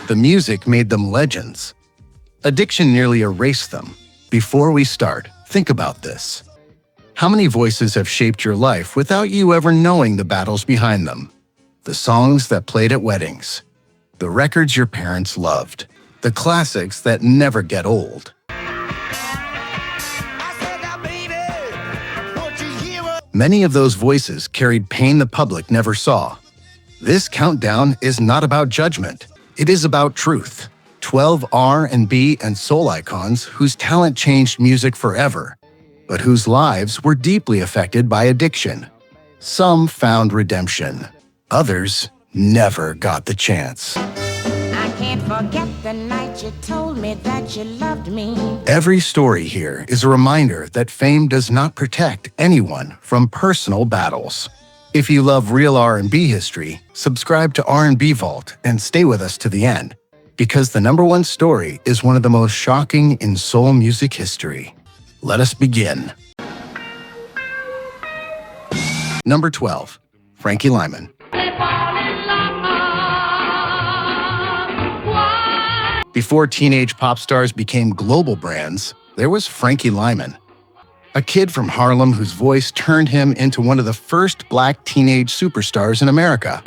The music made them legends. Addiction nearly erased them. Before we start, think about this. How many voices have shaped your life without you ever knowing the battles behind them? The songs that played at weddings. The records your parents loved. The classics that never get old. Many of those voices carried pain the public never saw. This countdown is not about judgment. It is about truth. 12 R&B and soul icons whose talent changed music forever, but whose lives were deeply affected by addiction. Some found redemption. Others never got the chance. I can't forget the night you told me that you loved me. Every story here is a reminder that fame does not protect anyone from personal battles. If you love real R&B history, subscribe to R&B Vault and stay with us to the end, because the #1 story is one of the most shocking in soul music history. Let us begin. Number 12. Frankie Lymon. Before teenage pop stars became global brands, there was Frankie Lymon, a kid from Harlem whose voice turned him into one of the first black teenage superstars in America.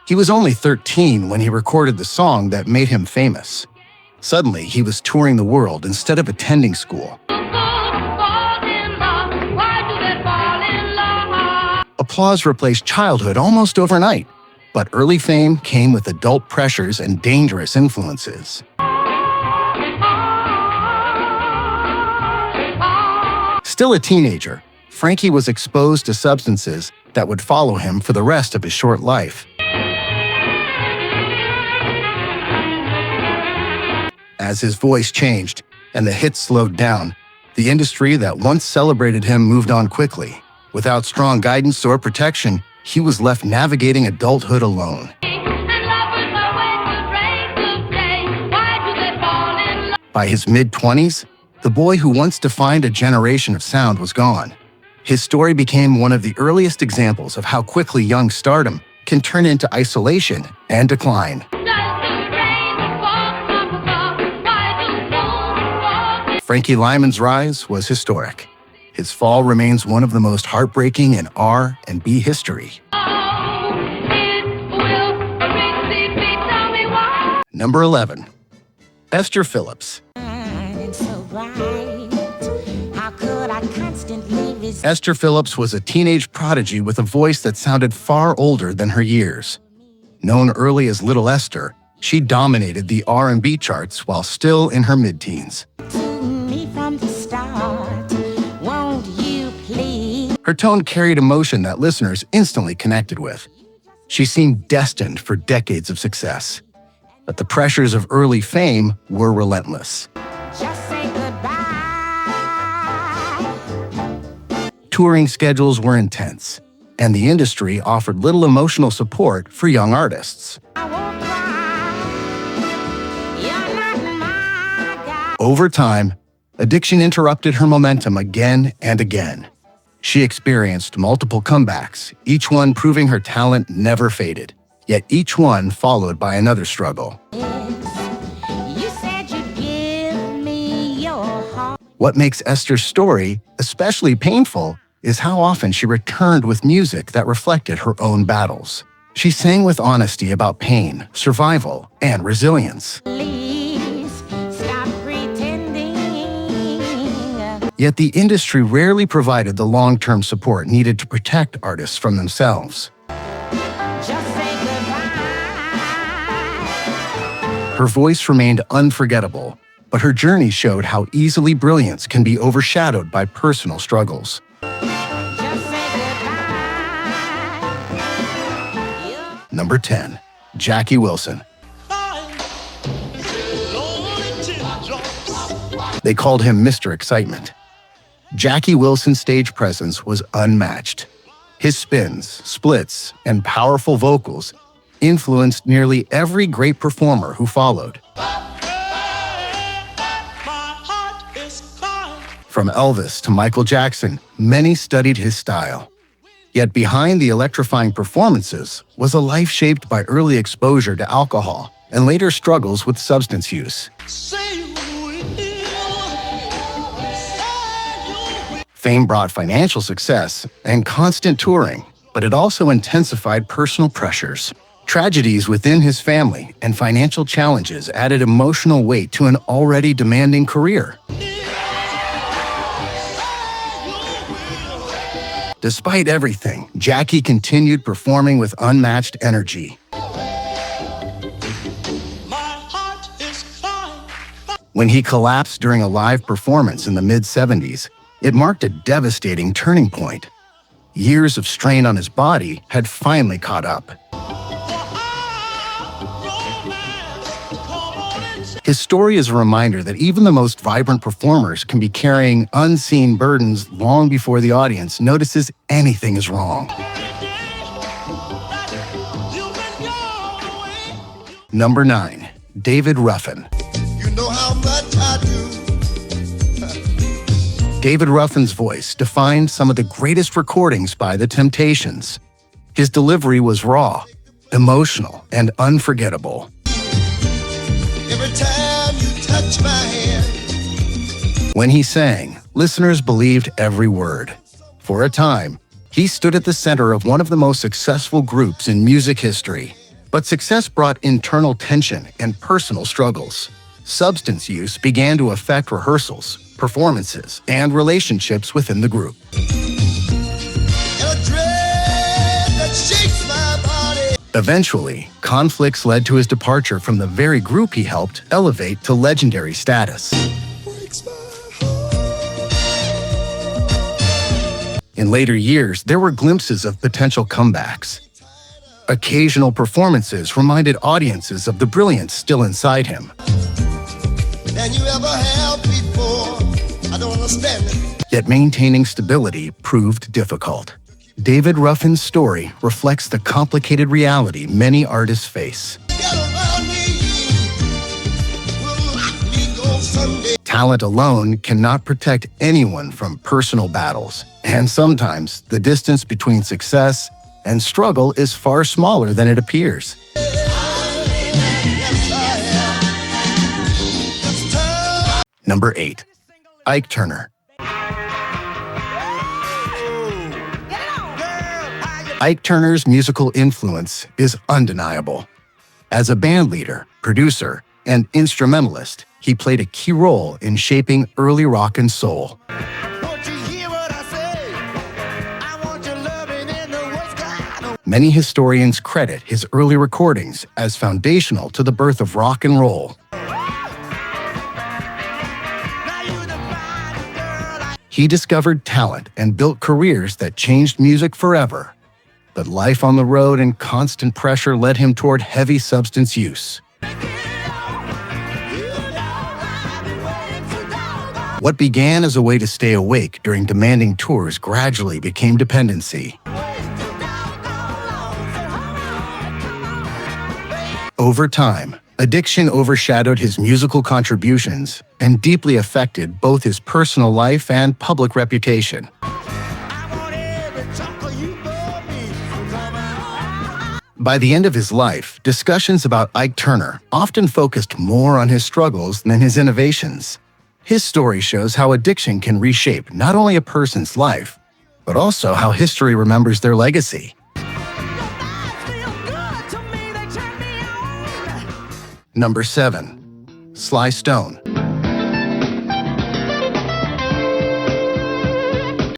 He was only 13 when he recorded the song that made him famous. Suddenly, he was touring the world instead of attending school. Applause replaced childhood almost overnight, but early fame came with adult pressures and dangerous influences. Still a teenager, Frankie was exposed to substances that would follow him for the rest of his short life. As his voice changed and the hits slowed down, the industry that once celebrated him moved on quickly. Without strong guidance or protection, he was left navigating adulthood alone. By his mid-20s, the boy who once defined a generation of sound was gone. His story became one of the earliest examples of how quickly young stardom can turn into isolation and decline. Frankie Lymon's rise was historic. His fall remains one of the most heartbreaking in R&B history. Number 11. Esther Phillips. Esther Phillips was a teenage prodigy with a voice that sounded far older than her years. Known early as Little Esther, she dominated the R&B charts while still in her mid-teens. Her tone carried emotion that listeners instantly connected with. She seemed destined for decades of success. But the pressures of early fame were relentless. Just say goodbye. Touring schedules were intense, and the industry offered little emotional support for young artists. I won't cry. You're not my guy. Over time, addiction interrupted her momentum again and again. She experienced multiple comebacks, each one proving her talent never faded, yet each one followed by another struggle. You said you'd give me your heart. What makes Esther's story especially painful is how often she returned with music that reflected her own battles. She sang with honesty about pain, survival, and resilience. Please stop pretending. Yet the industry rarely provided the long-term support needed to protect artists from themselves. Just say goodbye. Her voice remained unforgettable, but her journey showed how easily brilliance can be overshadowed by personal struggles. Just say goodbye. Number 10. Jackie Wilson. They called him Mr. Excitement. Jackie Wilson's stage presence was unmatched. His spins, splits, and powerful vocals influenced nearly every great performer who followed. From Elvis to Michael Jackson, many studied his style. Yet behind the electrifying performances was a life shaped by early exposure to alcohol and later struggles with substance use. Fame brought financial success and constant touring, but it also intensified personal pressures. Tragedies within his family and financial challenges added emotional weight to an already demanding career. Despite everything, Jackie continued performing with unmatched energy. When he collapsed during a live performance in the mid-70s, it marked a devastating turning point. Years of strain on his body had finally caught up. His story is a reminder that even the most vibrant performers can be carrying unseen burdens long before the audience notices anything is wrong. Number 9. David Ruffin. You know how much I do. David Ruffin's voice defined some of the greatest recordings by The Temptations. His delivery was raw, emotional, and unforgettable. Every time you touch my hand. When he sang, listeners believed every word. For a time, he stood at the center of one of the most successful groups in music history. But success brought internal tension and personal struggles. Substance use began to affect rehearsals, performances, and relationships within the group. And a dread that shakes my body. Eventually, conflicts led to his departure from the very group he helped elevate to legendary status. Breaks my heart. In later years, there were glimpses of potential comebacks. Occasional performances reminded audiences of the brilliance still inside him. Than you ever have before. I don't understand it. Yet maintaining stability proved difficult. David Ruffin's story reflects the complicated reality many artists face. Get around me. Will let me go someday. Talent alone cannot protect anyone from personal battles, and sometimes the distance between success and struggle is far smaller than it appears. Number 8. Ike Turner. Ike Turner's musical influence is undeniable. As a band leader, producer, and instrumentalist, he played a key role in shaping early rock and soul. Many historians credit his early recordings as foundational to the birth of rock and roll. He discovered talent and built careers that changed music forever. But life on the road and constant pressure led him toward heavy substance use. What began as a way to stay awake during demanding tours gradually became dependency. Over time, addiction overshadowed his musical contributions and deeply affected both his personal life and public reputation. By the end of his life, discussions about Ike Turner often focused more on his struggles than his innovations. His story shows how addiction can reshape not only a person's life, but also how history remembers their legacy. Number 7. Sly Stone.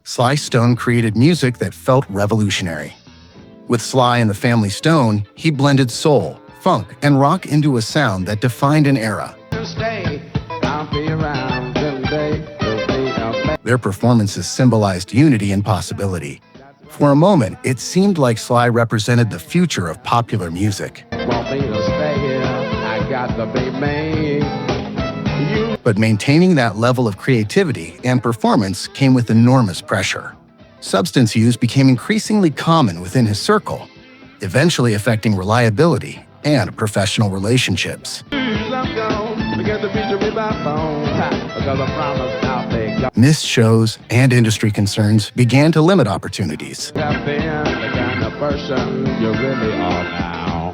Sly Stone created music that felt revolutionary. With Sly and the Family Stone, he blended soul, funk, and rock into a sound that defined an era. Their performances symbolized unity and possibility. For a moment, it seemed like Sly represented the future of popular music. But maintaining that level of creativity and performance came with enormous pressure. Substance use became increasingly common within his circle, eventually affecting reliability and professional relationships. Missed shows and industry concerns began to limit opportunities. Have been the kind of person you really are now.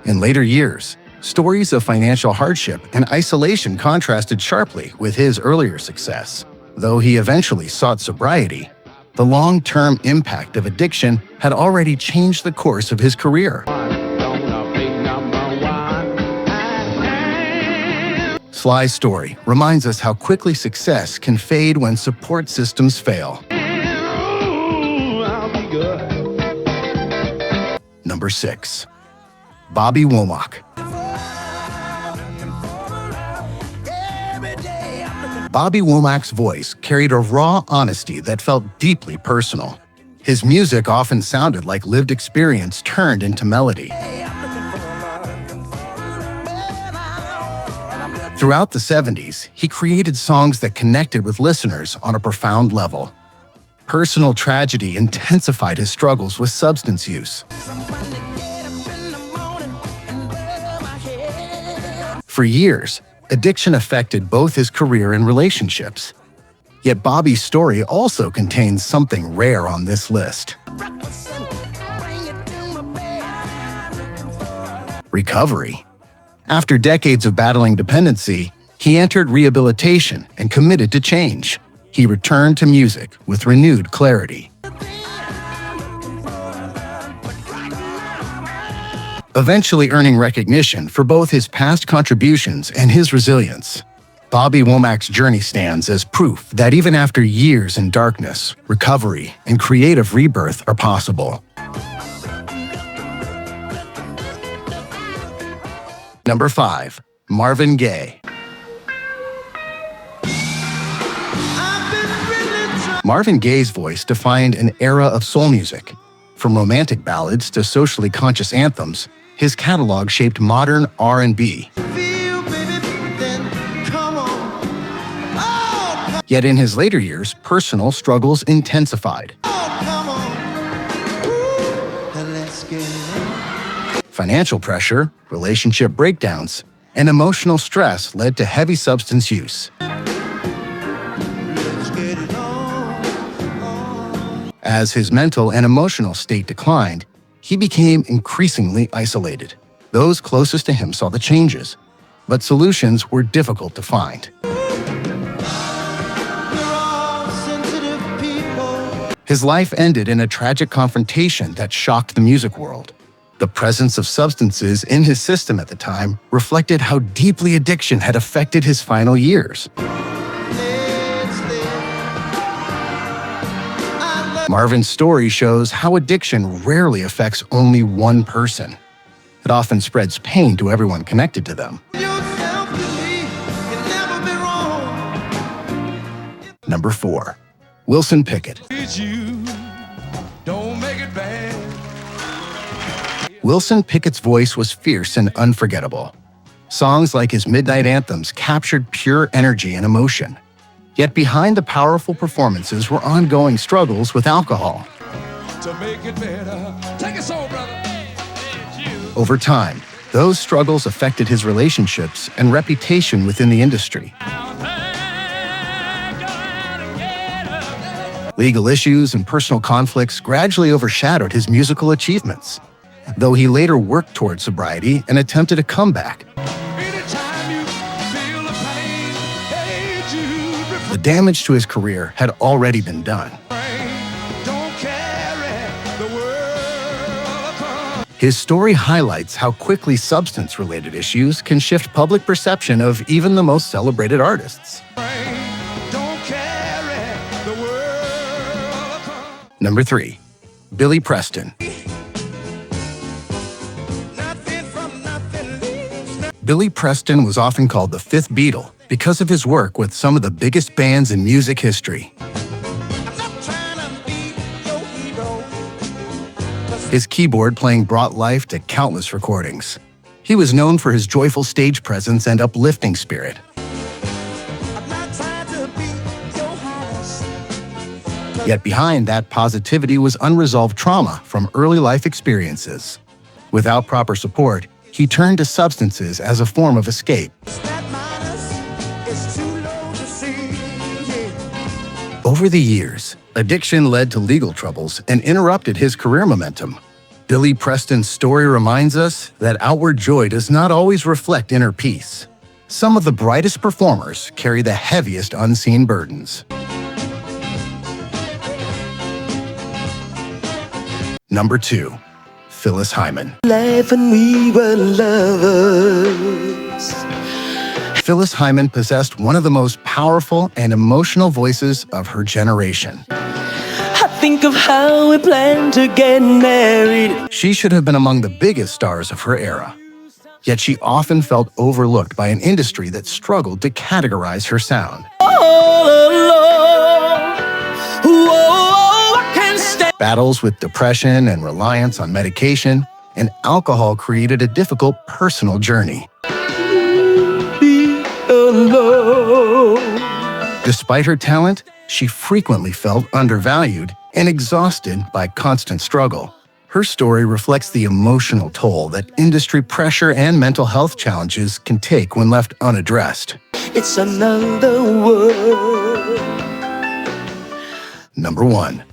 In later years, stories of financial hardship and isolation contrasted sharply with his earlier success. Though he eventually sought sobriety, the long-term impact of addiction had already changed the course of his career. Gonna be number one. Sly's story reminds us how quickly success can fade when support systems fail. Ooh, I'll be good. Number 6. Bobby Womack. Bobby Womack's voice carried a raw honesty that felt deeply personal. His music often sounded like lived experience turned into melody. Throughout the 70s, he created songs that connected with listeners on a profound level. Personal tragedy intensified his struggles with substance use. For years, addiction affected both his career and relationships. Yet Bobby's story also contains something rare on this list: recovery. After decades of battling dependency, he entered rehabilitation and committed to change. He returned to music with renewed clarity. Eventually earning recognition for both his past contributions and his resilience, Bobby Womack's journey stands as proof that even after years in darkness, recovery and creative rebirth are possible. Number 5. Marvin Gaye. Marvin Gaye's voice defined an era of soul music. From romantic ballads to socially conscious anthems, his catalog shaped modern R&B. Yet in his later years, personal struggles intensified. Financial pressure, relationship breakdowns, and emotional stress led to heavy substance use. As his mental and emotional state declined, he became increasingly isolated. Those closest to him saw the changes, but solutions were difficult to find. His life ended in a tragic confrontation that shocked the music world. The presence of substances in his system at the time reflected how deeply addiction had affected his final years. Marvin's story shows how addiction rarely affects only one person. It often spreads pain to everyone connected to them. Number 4. Wilson Pickett. Wilson Pickett's voice was fierce and unforgettable. Songs like his Midnight Anthems captured pure energy and emotion. Yet behind the powerful performances were ongoing struggles with alcohol. To make it better. Take us home, brother. Over time, those struggles affected his relationships and reputation within the industry. Legal issues and personal conflicts gradually overshadowed his musical achievements, though he later worked toward sobriety and attempted a comeback. The damage to his career had already been done. His story highlights how quickly substance-related issues can shift public perception of even the most celebrated artists. Number 3. Billy Preston. Billy Preston was often called the fifth Beatle because of his work with some of the biggest bands in music history. His keyboard playing brought life to countless recordings. He was known for his joyful stage presence and uplifting spirit. Yet behind that positivity was unresolved trauma from early life experiences. Without proper support, he turned to substances as a form of escape. Over the years, addiction led to legal troubles and interrupted his career momentum. Billy Preston's story reminds us that outward joy does not always reflect inner peace. Some of the brightest performers carry the heaviest unseen burdens. Number 2. Phyllis Hyman. Life and we were lovers. Phyllis Hyman possessed one of the most powerful and emotional voices of her generation. I think of how we planned to get married. She should have been among the biggest stars of her era. Yet she often felt overlooked by an industry that struggled to categorize her sound. All alone. Whoa, I can't stay. Battles with depression and reliance on medication and alcohol created a difficult personal journey. Alone. Despite her talent, she frequently felt undervalued and exhausted by constant struggle. Her story reflects the emotional toll that industry pressure and mental health challenges can take when left unaddressed. It's another world. Number 1.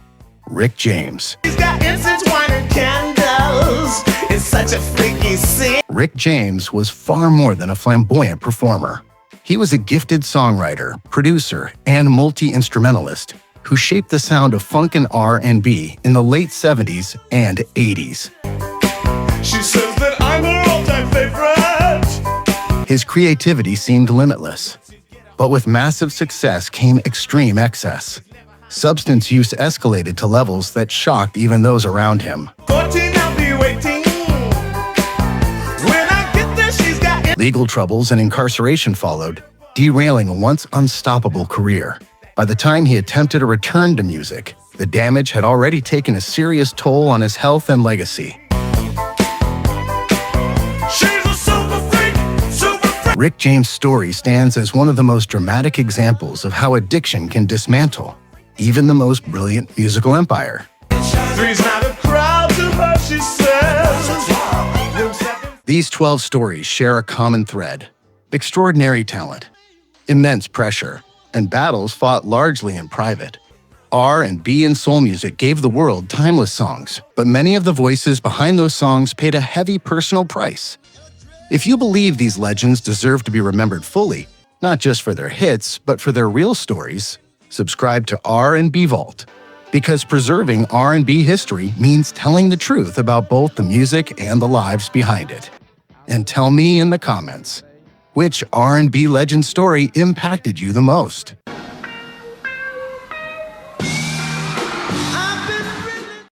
Rick James. He's got incense, wine, and candles. It's such a freaky scene. Rick James was far more than a flamboyant performer. He was a gifted songwriter, producer, and multi-instrumentalist who shaped the sound of funk and R&B in the late 70s and 80s. She says that I'm her all-time favorite. His creativity seemed limitless. But with massive success came extreme excess. Substance use escalated to levels that shocked even those around him. 14, I'll be waiting. When I get there, she's got Legal troubles and incarceration followed, derailing a once unstoppable career. By the time he attempted a return to music, the damage had already taken a serious toll on his health and legacy. She's a super freak, super freak. Rick James' story stands as one of the most dramatic examples of how addiction can dismantle even the most brilliant musical empire. Three's not a crowd to her, she says. These 12 stories share a common thread: extraordinary talent, immense pressure, and battles fought largely in private. R&B and soul music gave the world timeless songs, but many of the voices behind those songs paid a heavy personal price. If you believe these legends deserve to be remembered fully, not just for their hits, but for their real stories, subscribe to R&B Vault. Because preserving R&B history means telling the truth about both the music and the lives behind it. And tell me in the comments, which R&B legend story impacted you the most?